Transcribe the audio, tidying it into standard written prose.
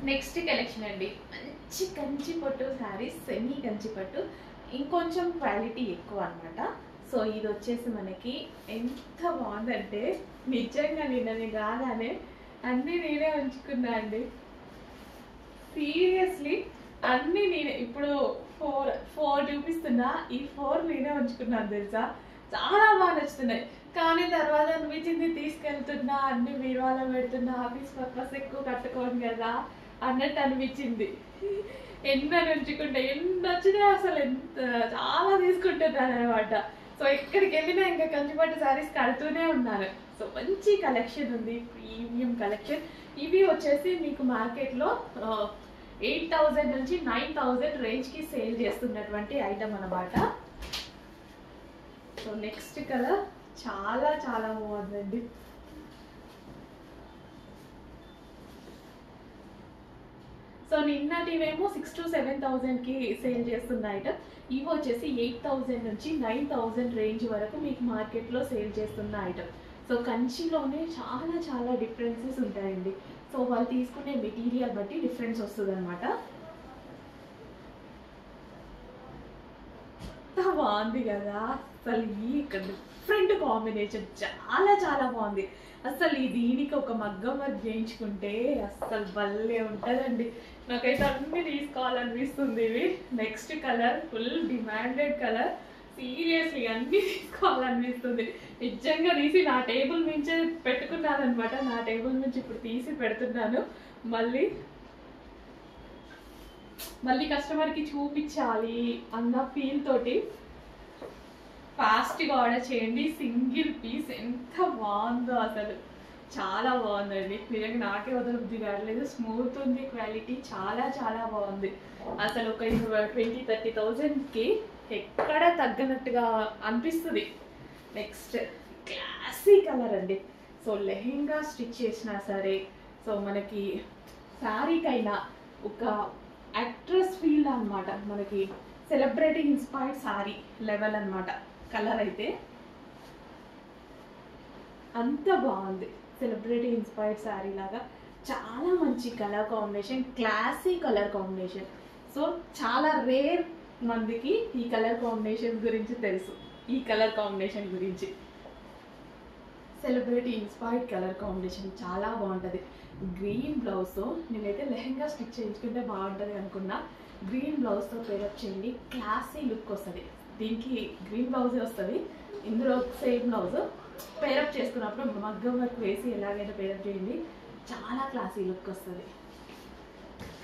Next collection అండి, మంచి కంచి పట్టు శారీస్, సెమీ కంచి పట్టు, ఇంకొంచెం క్వాలిటీ ఎక్కువ అనమాట. సో ఇది వచ్చేసి మనకి ఎంత బాగుందంటే నిజంగా నేను రాగానే అన్నీ నేనే ఉంచుకున్నా అండి. సీరియస్లీ అన్నీ నేనే. ఇప్పుడు ఫోర్ చూపిస్తున్నా, ఈ 4 నేనే ఉంచుకున్నాను తెలుసా. చాలా బాగా నచ్చుతున్నాయి. కానీ తర్వాత అనిపించింది తీసుకెళ్తున్నా, అన్ని బీరువాలో పెడుతున్నా, ఆఫీస్ పర్పస్ ఎక్కువ కట్టుకోను కదా అన్నట్టు అనిపించింది. ఎన్న ఉంచుకుంటే ఎన్ని వచ్చినా అసలు ఎంత చాలా తీసుకుంటున్నాను అనమాట. సో ఎక్కడికి వెళ్ళినా ఇంకా కంచిపట్టు శారీస్ కడుతూనే ఉన్నాను. సో మంచి కలెక్షన్ ఉంది, ప్రీమియం కలెక్షన్. ఇవి వచ్చేసి మీకు మార్కెట్లో 8,000 నుంచి 9,000 రేంజ్కి సేల్ చేస్తున్నటువంటి ఐటమ్ అనమాట. సో నెక్స్ట్ కలర్ చాలా చాలా బాగుందండి. సో నిన్నటివేమో 6,000 to 7,000కి సేల్ చేస్తున్న ఐటమ్, ఇవి వచ్చేసి 8,000 నుంచి 9,000 రేంజ్ వరకు మీకు మార్కెట్లో సేల్ చేస్తున్న ఐటమ్. సో కంచిలోనే చాలా చాలా డిఫరెన్సెస్ ఉంటాయండి. సో వాళ్ళు తీసుకునే మెటీరియల్ బట్టి డిఫరెన్స్ వస్తుంది అనమాట. బాగుంది కదా అసలు. ఈ డిఫరెంట్ కాంబినేషన్ చాలా చాలా బాగుంది అసలు. దీనికి ఒక మగ్గం వర్క్ చేయించుకుంటే అసలు భలే ఉంటుందండి. నాకైతే అన్ని తీసుకోవాలనిపిస్తుంది ఇవి. Next colour full demanded colour, seriously అన్ని తీసుకోవాలనిపిస్తుంది. నిజంగా తీసి నా టేబుల్ మించే పెట్టుకున్నాను అనమాట. నా టేబుల్ నుంచి ఇప్పుడు తీసి పెడుతున్నాను. మళ్ళీ కస్టమర్కి చూపించాలి అన్న ఫీల్ తోటి ఫాస్ట్గా ఆర్డర్ చేయండి. సింగిల్ పీస్ ఎంత బాగుందో అసలు, చాలా బాగుందండి. నిజంగా నాకే వదలబుద్ధి కావట్లేదు. స్మూత్ ఉంది, క్వాలిటీ చాలా చాలా బాగుంది అసలు. ఒక 20-30,000కి ఎక్కడ తగ్గనట్టుగా అనిపిస్తుంది. నెక్స్ట్ క్లాసీ కలర్ అండి. సో లెహెంగా స్టిచ్ చేసినా సరే, సో మనకి శారీకైనా ఒక యాక్ట్రెస్ ఫీల్ అనమాట. మనకి సెలబ్రిటీ ఇన్స్పైర్డ్ శారీ లెవెల్ అనమాట. కలర్ అయితే అంత బాగుంది, సెలబ్రిటీ ఇన్స్పైర్డ్ శారీ లాగా. చాలా మంచి colour combination, classy colour combination. So చాలా రేర్ మందికి ఈ కలర్ కాంబినేషన్ గురించి తెలుసు. ఈ కలర్ కాంబినేషన్ గురించి సెలబ్రిటీ ఇన్స్పైర్డ్ కలర్ కాంబినేషన్ చాలా బాగుంటుంది. గ్రీన్ బ్లౌజ్తో నేనైతే లెహెంగా స్టిచ్ చేయించుకుంటే బాగుంటుంది అనుకున్నా. గ్రీన్ బ్లౌజ్తో పేరప్ చేయండి, క్లాసీ లుక్ వస్తుంది. దీనికి గ్రీన్ బ్లౌజే వస్తుంది, ఇందులో సేమ్ బ్లౌజ్ పేరప్ చేసుకున్నప్పుడు మగ్గం వర్క్ వేసి ఎలాగైనా పేరప్ చేయండి, చాలా క్లాసీ లుక్ వస్తుంది.